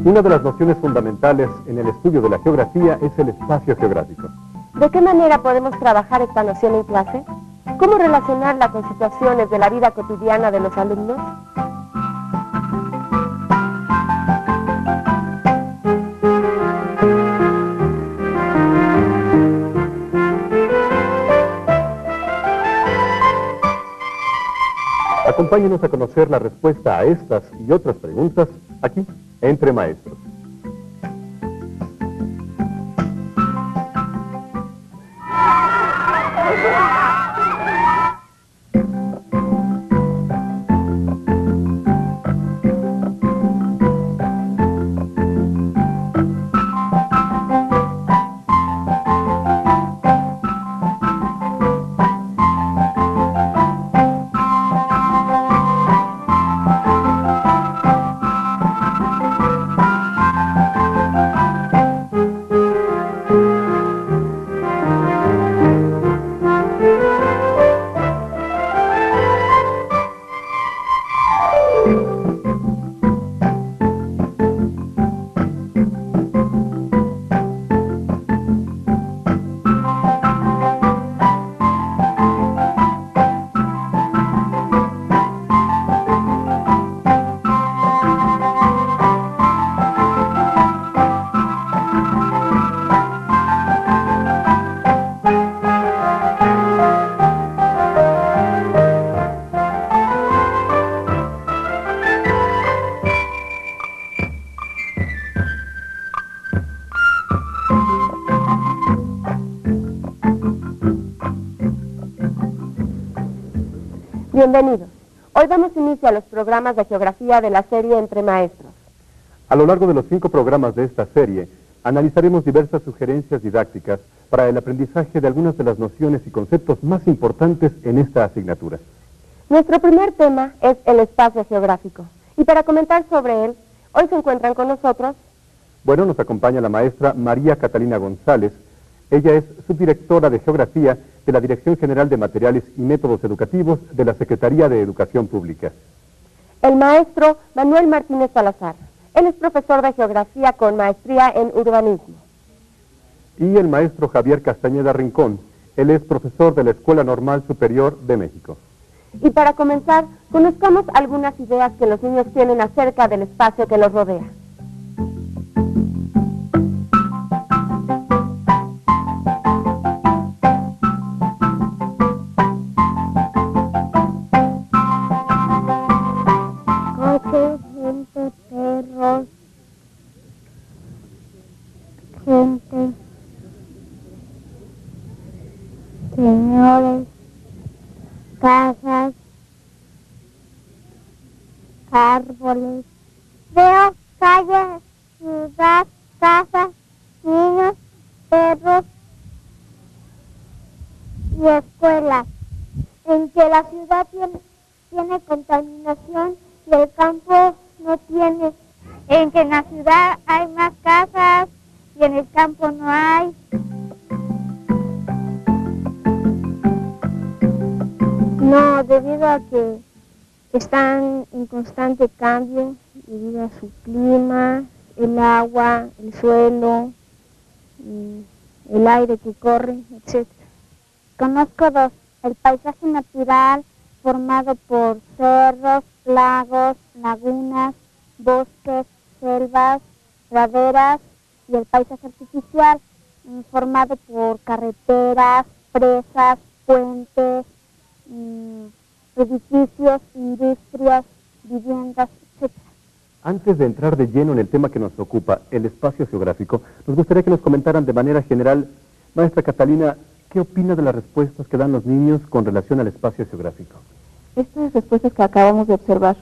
Una de las nociones fundamentales en el estudio de la geografía es el espacio geográfico. ¿De qué manera podemos trabajar esta noción en clase? ¿Cómo relacionarla con situaciones de la vida cotidiana de los alumnos? Acompáñenos a conocer la respuesta a estas y otras preguntas aquí, Entre Maestros. Bienvenidos. Hoy damos inicio a los programas de geografía de la serie Entre Maestros. A lo largo de los 5 programas de esta serie, analizaremos diversas sugerencias didácticas para el aprendizaje de algunas de las nociones y conceptos más importantes en esta asignatura. Nuestro primer tema es el espacio geográfico. Y para comentar sobre él, hoy se encuentran con nosotros... Bueno, nos acompaña la maestra María Catalina González. Ella es subdirectora de Geografía de la Dirección General de Materiales y Métodos Educativos de la Secretaría de Educación Pública. El maestro Manuel Martínez Salazar. Él es profesor de Geografía con maestría en Urbanismo. Y el maestro Javier Castañeda Rincón. Él es profesor de la Escuela Normal Superior de México. Y para comenzar, conozcamos algunas ideas que los niños tienen acerca del espacio que los rodea. Señores, casas, árboles. Veo calles, ciudad, casas, niños, perros y escuelas. En que la ciudad tiene contaminación y el campo no tiene. En que en la ciudad hay más casas y en el campo no hay. No, debido a que están en constante cambio, debido a su clima, el agua, el suelo, el aire que corre, etc. Conozco 2, el paisaje natural formado por cerros, lagos, lagunas, bosques, selvas, praderas, y el paisaje artificial formado por carreteras, presas, puentes, edificios, industrias, viviendas, etc. Antes de entrar de lleno en el tema que nos ocupa, el espacio geográfico, nos gustaría que nos comentaran de manera general, maestra Catalina, ¿qué opina de las respuestas que dan los niños con relación al espacio geográfico? Estas respuestas que acabamos de observar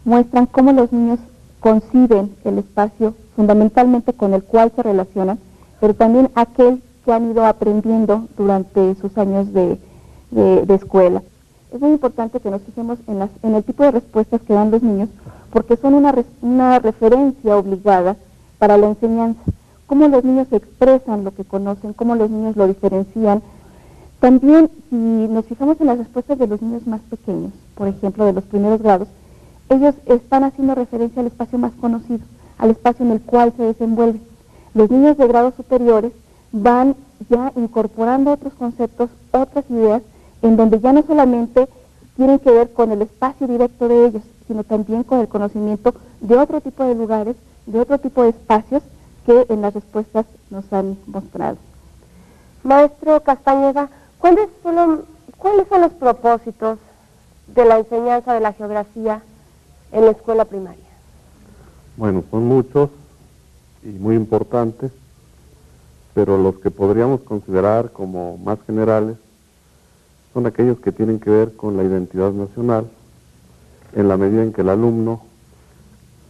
muestran cómo los niños conciben el espacio fundamentalmente con el cual se relacionan, pero también aquel que han ido aprendiendo durante sus años de escuela. Es muy importante que nos fijemos en el tipo de respuestas que dan los niños, porque son una referencia obligada para la enseñanza. Cómo los niños expresan lo que conocen, cómo los niños lo diferencian. También, si nos fijamos en las respuestas de los niños más pequeños, por ejemplo, de los primeros grados, ellos están haciendo referencia al espacio más conocido, al espacio en el cual se desenvuelven. Los niños de grados superiores van ya incorporando otros conceptos, otras ideas, en donde ya no solamente tienen que ver con el espacio directo de ellos, sino también con el conocimiento de otro tipo de lugares, de otro tipo de espacios que en las respuestas nos han mostrado. Maestro Castañeda, ¿cuáles son los propósitos de la enseñanza de la geografía en la escuela primaria? Bueno, son muchos y muy importantes, pero los que podríamos considerar como más generales son aquellos que tienen que ver con la identidad nacional, en la medida en que el alumno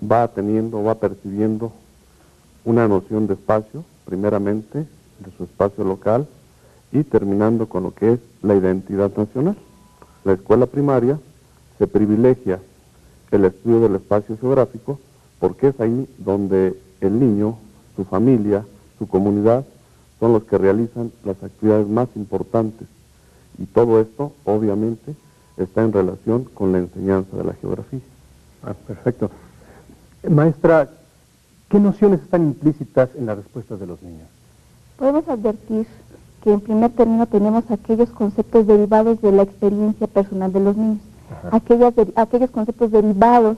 va percibiendo una noción de espacio, primeramente de su espacio local, y terminando con lo que es la identidad nacional. La escuela primaria se privilegia el estudio del espacio geográfico porque es ahí donde el niño, su familia, su comunidad, son los que realizan las actividades más importantes. Y todo esto, obviamente, está en relación con la enseñanza de la geografía. Perfecto. Maestra, ¿qué nociones están implícitas en las respuestas de los niños? Podemos advertir que en primer término tenemos aquellos conceptos derivados de la experiencia personal de los niños, aquellos conceptos derivados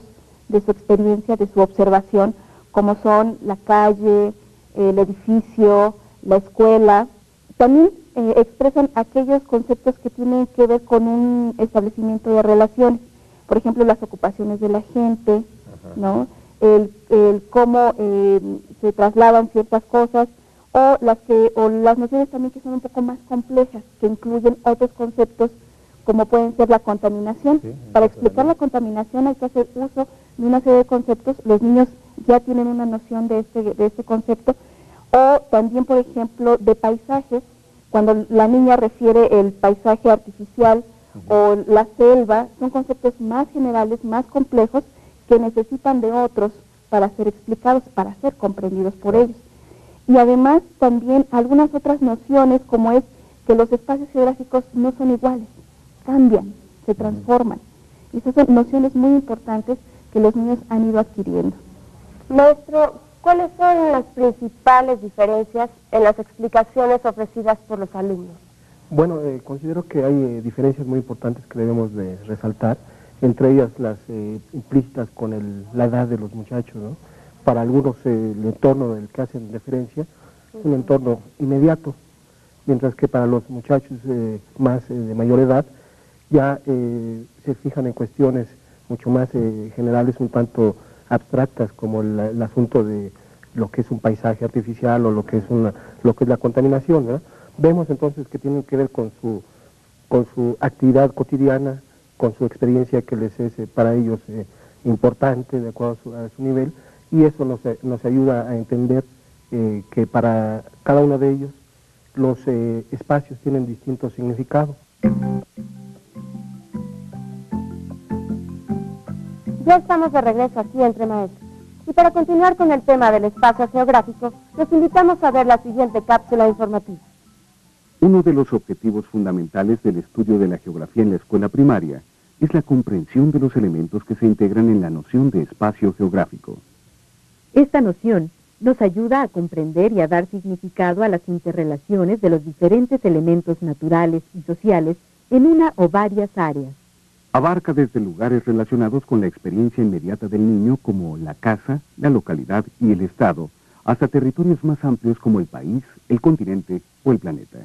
de su experiencia, de su observación, como son la calle, el edificio, la escuela. También expresan aquellos conceptos que tienen que ver con un establecimiento de relaciones, por ejemplo, las ocupaciones de la gente, ¿no? El cómo se trasladan ciertas cosas, o las nociones también que son un poco más complejas, que incluyen otros conceptos como pueden ser la contaminación. Sí, para explicar la contaminación hay que hacer uso de una serie de conceptos. Los niños ya tienen una noción de este concepto. O también, por ejemplo, de paisajes, cuando la niña refiere el paisaje artificial o la selva, son conceptos más generales, más complejos, que necesitan de otros para ser explicados, para ser comprendidos por ellos. Y además también algunas otras nociones, como es que los espacios geográficos no son iguales, cambian, se transforman. Y esas son nociones muy importantes que los niños han ido adquiriendo. Maestro, ¿cuáles son las principales diferencias en las explicaciones ofrecidas por los alumnos? Bueno, considero que hay diferencias muy importantes que debemos de resaltar, entre ellas las implícitas con la edad de los muchachos, ¿no? Para algunos el entorno del que hacen referencia es un entorno inmediato, mientras que para los muchachos más de mayor edad ya se fijan en cuestiones mucho más generales, un tanto abstractas, como el asunto de lo que es un paisaje artificial o lo que es la contaminación, ¿verdad? Vemos entonces que tienen que ver con su actividad cotidiana, con su experiencia que les es para ellos importante de acuerdo a su nivel, y eso nos ayuda a entender que para cada uno de ellos los espacios tienen distintos significados. Ya estamos de regreso aquí entre maestros. Y para continuar con el tema del espacio geográfico, los invitamos a ver la siguiente cápsula informativa. Uno de los objetivos fundamentales del estudio de la geografía en la escuela primaria es la comprensión de los elementos que se integran en la noción de espacio geográfico. Esta noción nos ayuda a comprender y a dar significado a las interrelaciones de los diferentes elementos naturales y sociales en una o varias áreas. Abarca desde lugares relacionados con la experiencia inmediata del niño como la casa, la localidad y el estado, hasta territorios más amplios como el país, el continente o el planeta.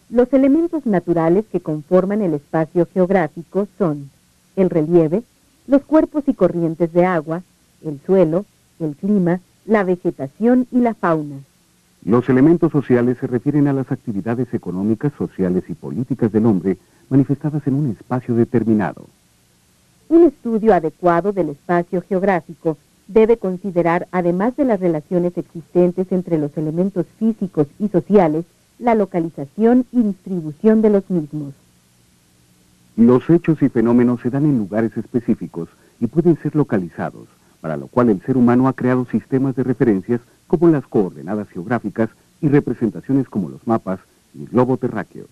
Los elementos naturales que conforman el espacio geográfico son el relieve, los cuerpos y corrientes de agua, el suelo, el clima, la vegetación y la fauna. Los elementos sociales se refieren a las actividades económicas, sociales y políticas del hombre manifestadas en un espacio determinado. Un estudio adecuado del espacio geográfico debe considerar, además de las relaciones existentes entre los elementos físicos y sociales, la localización y distribución de los mismos. Los hechos y fenómenos se dan en lugares específicos y pueden ser localizados, para lo cual el ser humano ha creado sistemas de referencias como las coordenadas geográficas y representaciones como los mapas y el globo terráqueo.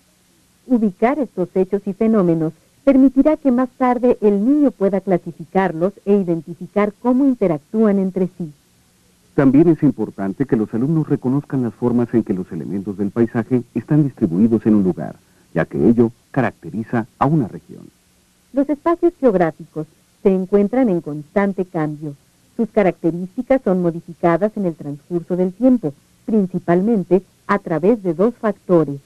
Ubicar estos hechos y fenómenos permitirá que más tarde el niño pueda clasificarlos e identificar cómo interactúan entre sí. También es importante que los alumnos reconozcan las formas en que los elementos del paisaje están distribuidos en un lugar, ya que ello caracteriza a una región. Los espacios geográficos se encuentran en constante cambio. Sus características son modificadas en el transcurso del tiempo, principalmente a través de dos factores.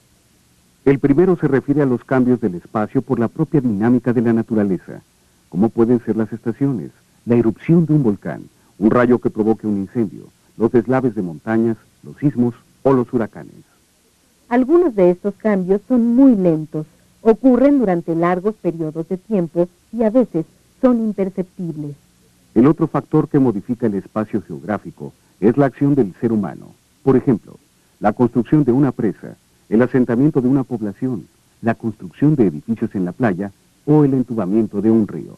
El primero se refiere a los cambios del espacio por la propia dinámica de la naturaleza, como pueden ser las estaciones, la erupción de un volcán, un rayo que provoque un incendio, los deslaves de montañas, los sismos o los huracanes. Algunos de estos cambios son muy lentos, ocurren durante largos periodos de tiempo y a veces son imperceptibles. El otro factor que modifica el espacio geográfico es la acción del ser humano. Por ejemplo, la construcción de una presa, el asentamiento de una población, la construcción de edificios en la playa o el entubamiento de un río.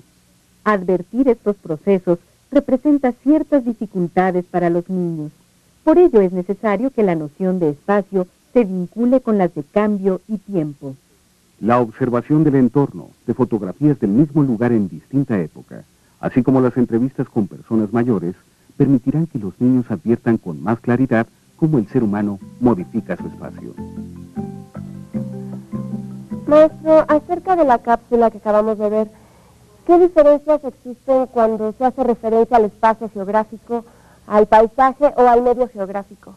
Advertir estos procesos representa ciertas dificultades para los niños. Por ello es necesario que la noción de espacio se vincule con las de cambio y tiempo. La observación del entorno, de fotografías del mismo lugar en distinta época, así como las entrevistas con personas mayores, permitirán que los niños adviertan con más claridad cómo el ser humano modifica su espacio. Maestro, acerca de la cápsula que acabamos de ver, ¿qué diferencias existen cuando se hace referencia al espacio geográfico, al paisaje o al medio geográfico?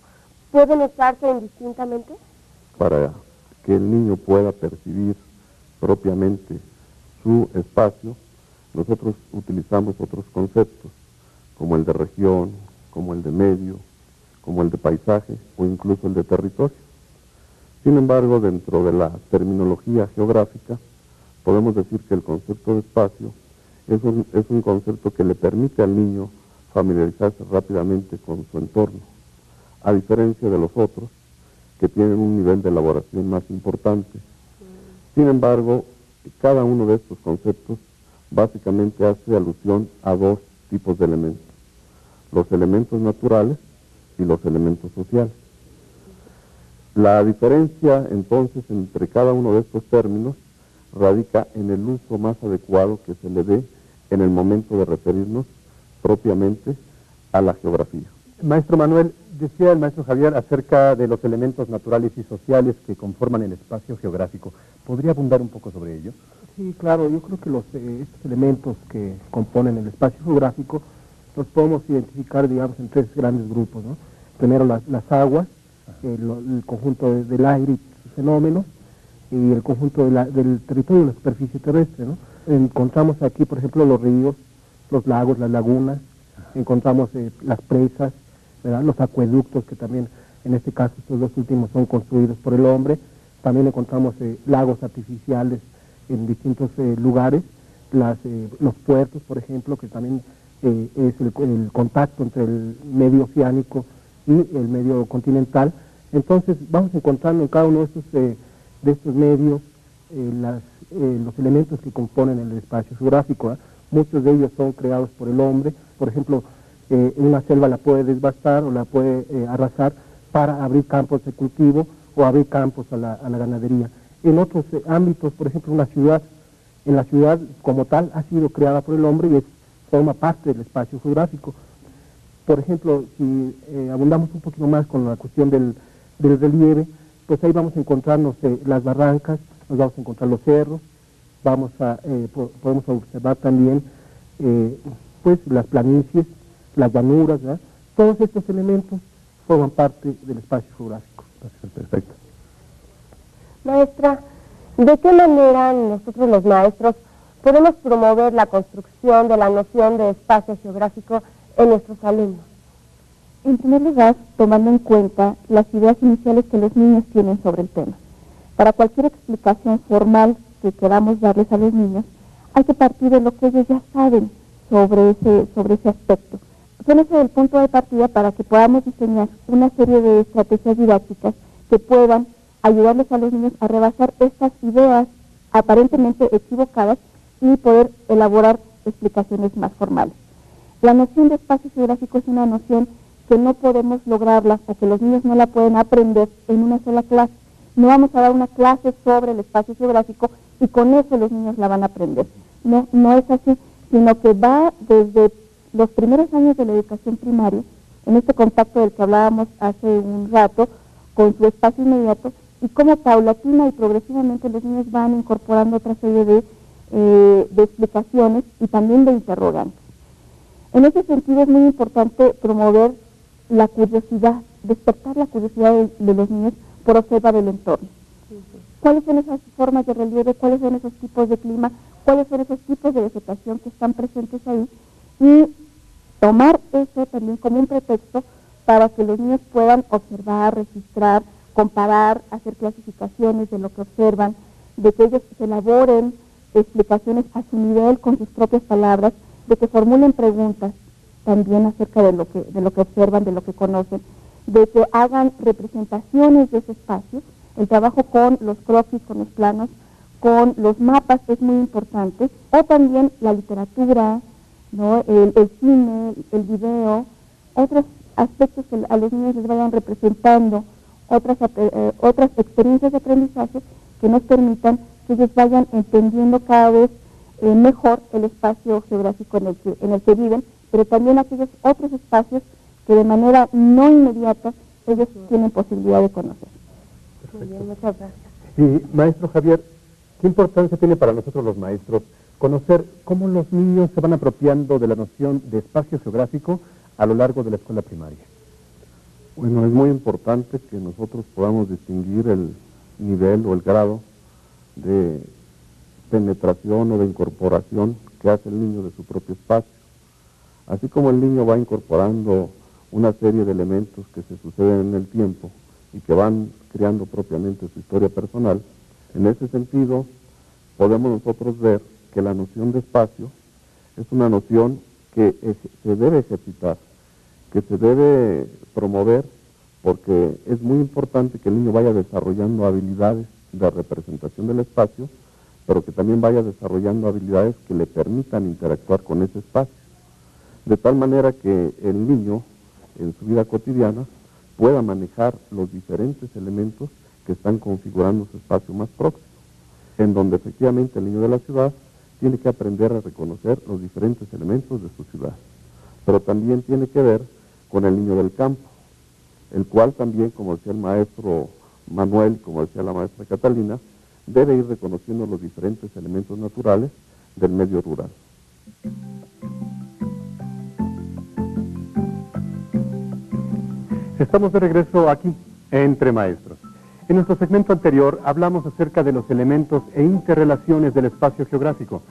¿Pueden usarse indistintamente? Para que el niño pueda percibir propiamente su espacio, nosotros utilizamos otros conceptos, como el de región, como el de medio, como el de paisaje o incluso el de territorio. Sin embargo, dentro de la terminología geográfica, podemos decir que el concepto de espacio es un concepto que le permite al niño familiarizarse rápidamente con su entorno, a diferencia de los otros, que tienen un nivel de elaboración más importante. Sin embargo, cada uno de estos conceptos básicamente hace alusión a dos tipos de elementos: los elementos naturales y los elementos sociales. La diferencia, entonces, entre cada uno de estos términos radica en el uso más adecuado que se le dé en el momento de referirnos propiamente a la geografía. Maestro Manuel, decía el maestro Javier acerca de los elementos naturales y sociales que conforman el espacio geográfico. ¿Podría abundar un poco sobre ello? Sí, claro, yo creo que estos elementos que componen el espacio geográfico los podemos identificar, digamos, en tres grandes grupos, ¿no? Primero las aguas, el conjunto del aire y sus fenómenos, y el conjunto del territorio y la superficie terrestre, ¿no? Encontramos aquí, por ejemplo, los ríos, los lagos, las lagunas, encontramos las presas, ¿verdad? Los acueductos, que también, en este caso, estos dos últimos son construidos por el hombre. También encontramos lagos artificiales en distintos lugares, los puertos, por ejemplo, que también es el contacto entre el medio oceánico y el medio continental. Entonces vamos encontrando en cada uno de estos medios los elementos que componen el espacio geográfico, ¿eh? Muchos de ellos son creados por el hombre. Por ejemplo, una selva la puede devastar o la puede arrasar para abrir campos de cultivo o abrir campos a la ganadería. En otros ámbitos, por ejemplo, una ciudad, en la ciudad como tal ha sido creada por el hombre y forma parte del espacio geográfico. Por ejemplo, si abundamos un poquito más con la cuestión del relieve, pues ahí vamos a encontrarnos las barrancas, nos vamos a encontrar los cerros, podemos observar también pues las planicies, las llanuras, ¿verdad? Todos estos elementos forman parte del espacio geográfico. Perfecto. Maestra, ¿de qué manera nosotros los maestros podemos promover la construcción de la noción de espacio geográfico en nuestros alumnos? En primer lugar, tomando en cuenta las ideas iniciales que los niños tienen sobre el tema. Para cualquier explicación formal que queramos darles a los niños, hay que partir de lo que ellos ya saben sobre ese aspecto. Ese es el punto de partida para que podamos diseñar una serie de estrategias didácticas que puedan ayudarles a los niños a rebasar estas ideas aparentemente equivocadas y poder elaborar explicaciones más formales. La noción de espacio geográfico es una noción que no podemos lograrla o que los niños no la pueden aprender en una sola clase. No vamos a dar una clase sobre el espacio geográfico y con eso los niños la van a aprender. No es así, sino que va desde los primeros años de la educación primaria, en este contacto del que hablábamos hace un rato con su espacio inmediato, y cómo paulatina y progresivamente los niños van incorporando otra serie de explicaciones y también de interrogantes. En ese sentido es muy importante promover la curiosidad, despertar la curiosidad de los niños por observar el entorno. ¿Cuáles son esas formas de relieve? ¿Cuáles son esos tipos de clima? ¿Cuáles son esos tipos de vegetación que están presentes ahí? Y tomar eso también como un pretexto para que los niños puedan observar, registrar, comparar, hacer clasificaciones de lo que observan, de que ellos se elaboren explicaciones a su nivel con sus propias palabras, de que formulen preguntas también acerca de lo que observan, de lo que conocen, de que hagan representaciones de ese espacio. El trabajo con los croquis, con los planos, con los mapas es muy importante, o también la literatura, ¿no? el cine, el video, otros aspectos que a los niños les vayan representando, otras experiencias de aprendizaje que nos permitan que ellos vayan entendiendo cada vez mejor el espacio geográfico en el que viven, pero también aquellos otros espacios que de manera no inmediata ellos tienen posibilidad de conocer. Muy bien, muchas gracias. Y maestro Javier, ¿qué importancia tiene para nosotros los maestros conocer cómo los niños se van apropiando de la noción de espacio geográfico a lo largo de la escuela primaria? Bueno, es muy importante que nosotros podamos distinguir el nivel o el grado de penetración o de incorporación que hace el niño de su propio espacio. Así como el niño va incorporando una serie de elementos que se suceden en el tiempo y que van creando propiamente su historia personal, en ese sentido podemos nosotros ver que la noción de espacio es una noción que se debe ejercitar, que se debe promover, porque es muy importante que el niño vaya desarrollando habilidades de representación del espacio, pero que también vaya desarrollando habilidades que le permitan interactuar con ese espacio, de tal manera que el niño en su vida cotidiana pueda manejar los diferentes elementos que están configurando su espacio más próximo, en donde efectivamente el niño de la ciudad tiene que aprender a reconocer los diferentes elementos de su ciudad, pero también tiene que ver con el niño del campo, el cual también, como decía el maestro Manuel, como decía la maestra Catalina, debe ir reconociendo los diferentes elementos naturales del medio rural. Estamos de regreso aquí, Entre Maestros. En nuestro segmento anterior hablamos acerca de los elementos e interrelaciones del espacio geográfico.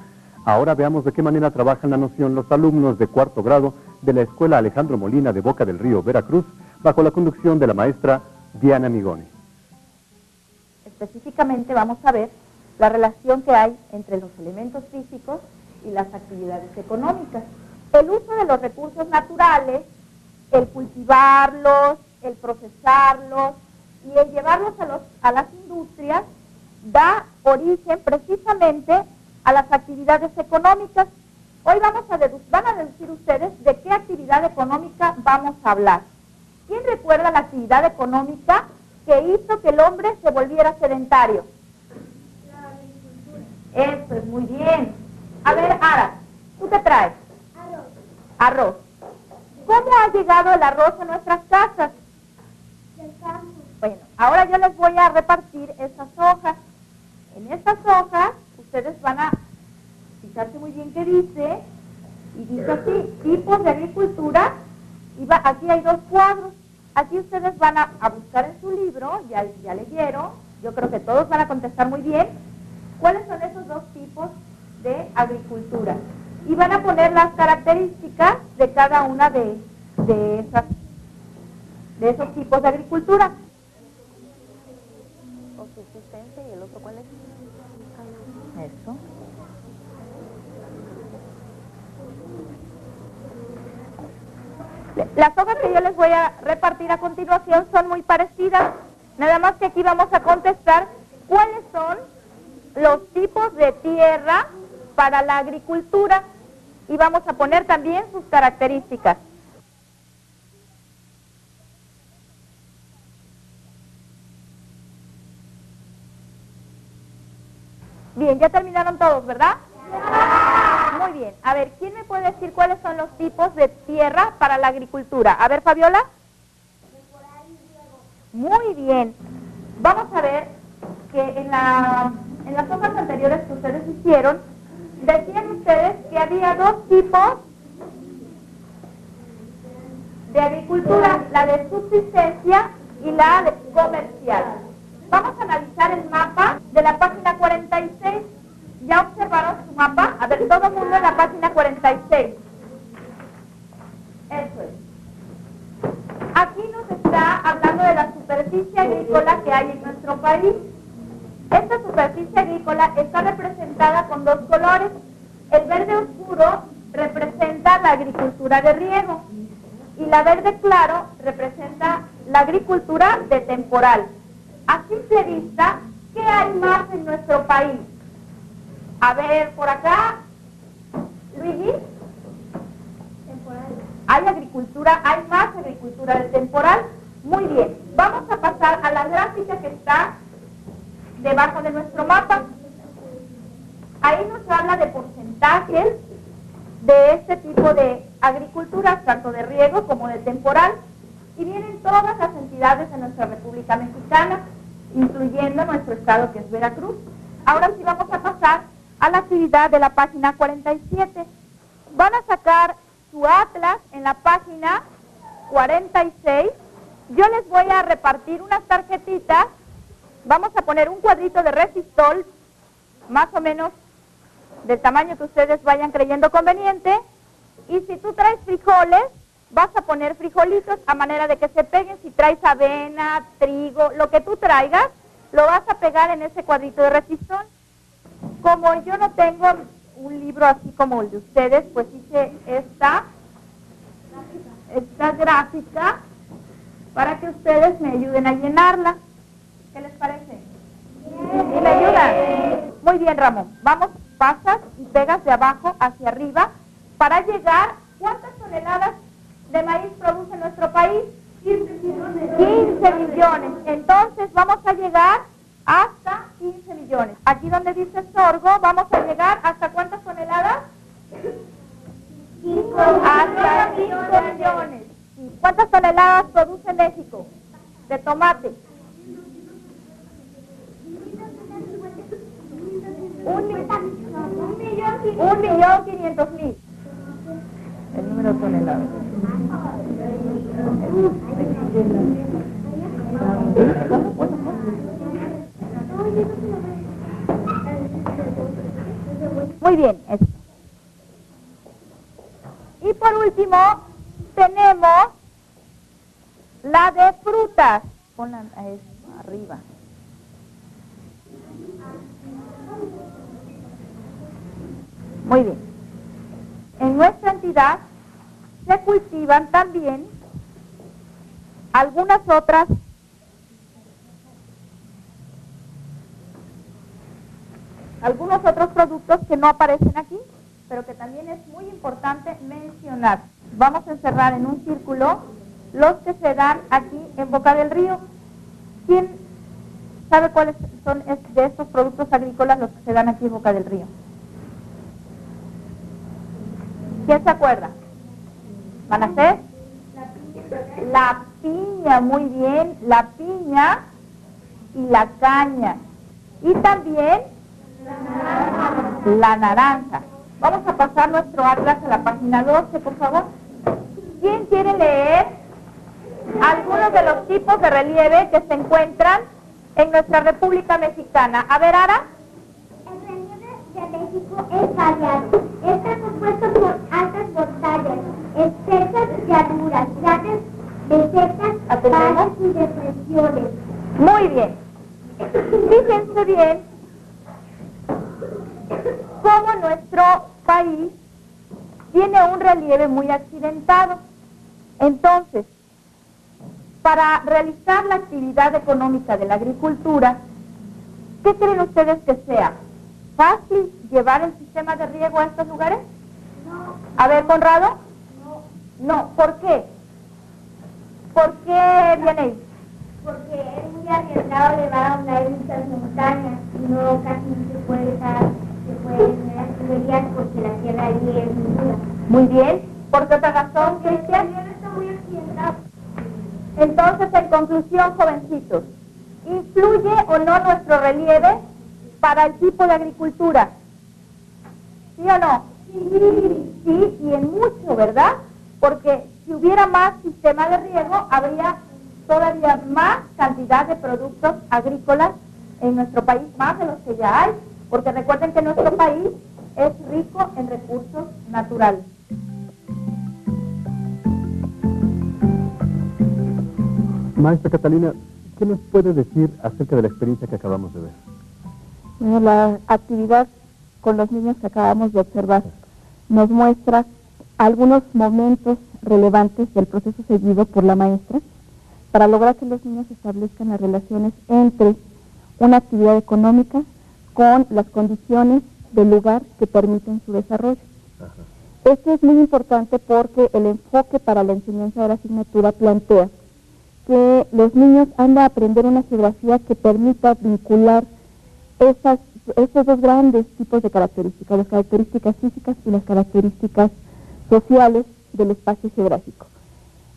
Ahora veamos de qué manera trabajan la noción los alumnos de cuarto grado de la Escuela Alejandro Molina de Boca del Río, Veracruz, bajo la conducción de la maestra Diana Migoni. Específicamente vamos a ver la relación que hay entre los elementos físicos y las actividades económicas. El uso de los recursos naturales, el cultivarlos, el procesarlos y el llevarlos a las industrias da origen precisamente a las actividades económicas. Hoy van a deducir ustedes de qué actividad económica vamos a hablar. ¿Quién recuerda la actividad económica que hizo que el hombre se volviera sedentario? La agricultura. Eso es muy bien. A ver, Ara, ¿tú qué traes? Arroz. Arroz. ¿Cómo ha llegado el arroz a nuestras casas? Del campo. Bueno, ahora yo les voy a repartir esas hojas. En estas hojas ustedes van a fijarse muy bien qué dice, y dice así, tipos de agricultura, y aquí hay dos cuadros. Aquí ustedes van a buscar en su libro, ya leyeron, yo creo que todos van a contestar muy bien, cuáles son esos dos tipos de agricultura. Y van a poner las características de cada una de esos tipos de agricultura. Autosustente, ¿y el otro cuál es? Eso. Las hojas que yo les voy a repartir a continuación son muy parecidas, nada más que aquí vamos a contestar cuáles son los tipos de tierra para la agricultura y vamos a poner también sus características. Bien, ya terminaron todos, ¿verdad? Muy bien. A ver, ¿quién me puede decir cuáles son los tipos de tierra para la agricultura? A ver, Fabiola. Muy bien. Vamos a ver que en las hojas anteriores que ustedes hicieron, decían ustedes que había dos tipos de agricultura, la de subsistencia y la de comercial. Vamos a analizar el mapa de la página 46. ¿Ya observaron su mapa? A ver, todo el mundo en la página 46. Eso es. Aquí nos está hablando de la superficie agrícola que hay en nuestro país. Esta superficie agrícola está representada con dos colores. El verde oscuro representa la agricultura de riego y la verde claro representa la agricultura de temporal. A simple vista, ¿qué hay más en nuestro país? A ver, por acá, Luigi. Temporal. Hay más agricultura de temporal. Muy bien, vamos a pasar a la gráfica que está debajo de nuestro mapa. Ahí nos habla de porcentajes de este tipo de agricultura, tanto de riego como de temporal, y vienen todas las entidades de nuestra República Mexicana, incluyendo nuestro estado que es Veracruz. Ahora sí vamos a pasar a la actividad de la página 47. Van a sacar su atlas en la página 46. Yo les voy a repartir unas tarjetitas. Vamos a poner un cuadrito de resistol, más o menos del tamaño que ustedes vayan creyendo conveniente. Y si tú traes frijoles, vas a poner frijolitos a manera de que se peguen. Si traes avena, trigo, lo que tú traigas, lo vas a pegar en ese cuadrito de resistol. Como yo no tengo un libro así como el de ustedes, pues hice esta gráfica para que ustedes me ayuden a llenarla. ¿Qué les parece? ¿Sí me ayudan? Muy bien, Ramón. Vamos, pasas y pegas de abajo hacia arriba para llegar. ¿Cuántas toneladas de maíz produce nuestro país? 15 millones. 15 millones. Entonces vamos a llegar hasta 15 millones. Aquí donde dice sorgo, vamos a llegar hasta ¿cuántas toneladas? 5. Hasta 5 millones. ¿Cuántas toneladas produce México de tomate? 1.500.000. El número de toneladas. Muy bien. Y por último, tenemos la de frutas. Ponla arriba. Muy bien. En nuestra entidad se cultivan también algunos otros productos que no aparecen aquí, pero que también es muy importante mencionar. Vamos a encerrar en un círculo los que se dan aquí en Boca del Río. ¿Quién sabe cuáles son de estos productos agrícolas los que se dan aquí en Boca del Río? ¿Quién se acuerda? ¿Van a ser? La piña, muy bien, la piña y la caña. Y también la naranja. Vamos a pasar nuestro atlas a la página 12, por favor. ¿Quién quiere leer algunos de los tipos de relieve que se encuentran en nuestra República Mexicana? A ver, Ara. El relieve de México es variado. Está compuesto por altas montañas, espesas llanuras, grandes mesetas, valles y depresiones. Muy bien. Fíjense bien cómo nuestro país tiene un relieve muy accidentado. Entonces, para realizar la actividad económica de la agricultura, ¿qué creen ustedes que sea? ¿Fácil llevar el sistema de riego a estos lugares? No. A ver, Conrado. No. ¿Por qué? ¿Por qué viene ahí? Porque es muy arriesgado llevar a una de estas montañas y no casi no se puede dar, se puede generar Sería porque la tierra allí es muy dura. Muy bien. ¿Por qué otra razón, Cristian? Está muy accidentado. Entonces, en conclusión, jovencitos, ¿influye o no nuestro relieve para el tipo de agricultura? ¿Sí o no? Sí. Sí, y en mucho, ¿verdad? Porque si hubiera más sistema de riego, habría todavía más cantidad de productos agrícolas en nuestro país, más de los que ya hay, porque recuerden que nuestro país es rico en recursos naturales. Maestra Catalina, ¿qué nos puede decir acerca de la experiencia que acabamos de ver? Bueno, la actividad con los niños que acabamos de observar nos muestra algunos momentos relevantes del proceso seguido por la maestra para lograr que los niños establezcan las relaciones entre una actividad económica con las condiciones del lugar que permiten su desarrollo. Esto es muy importante porque el enfoque para la enseñanza de la asignatura plantea que los niños han de aprender una geografía que permita vincular estos dos grandes tipos de características, las características físicas y las características sociales del espacio geográfico.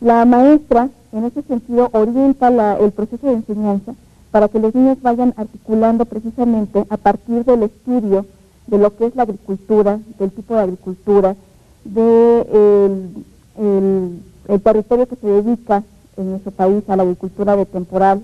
La maestra, en ese sentido, orienta el proceso de enseñanza para que los niños vayan articulando precisamente a partir del estudio de lo que es la agricultura, del tipo de agricultura, del territorio que se dedica en nuestro país a la agricultura de temporal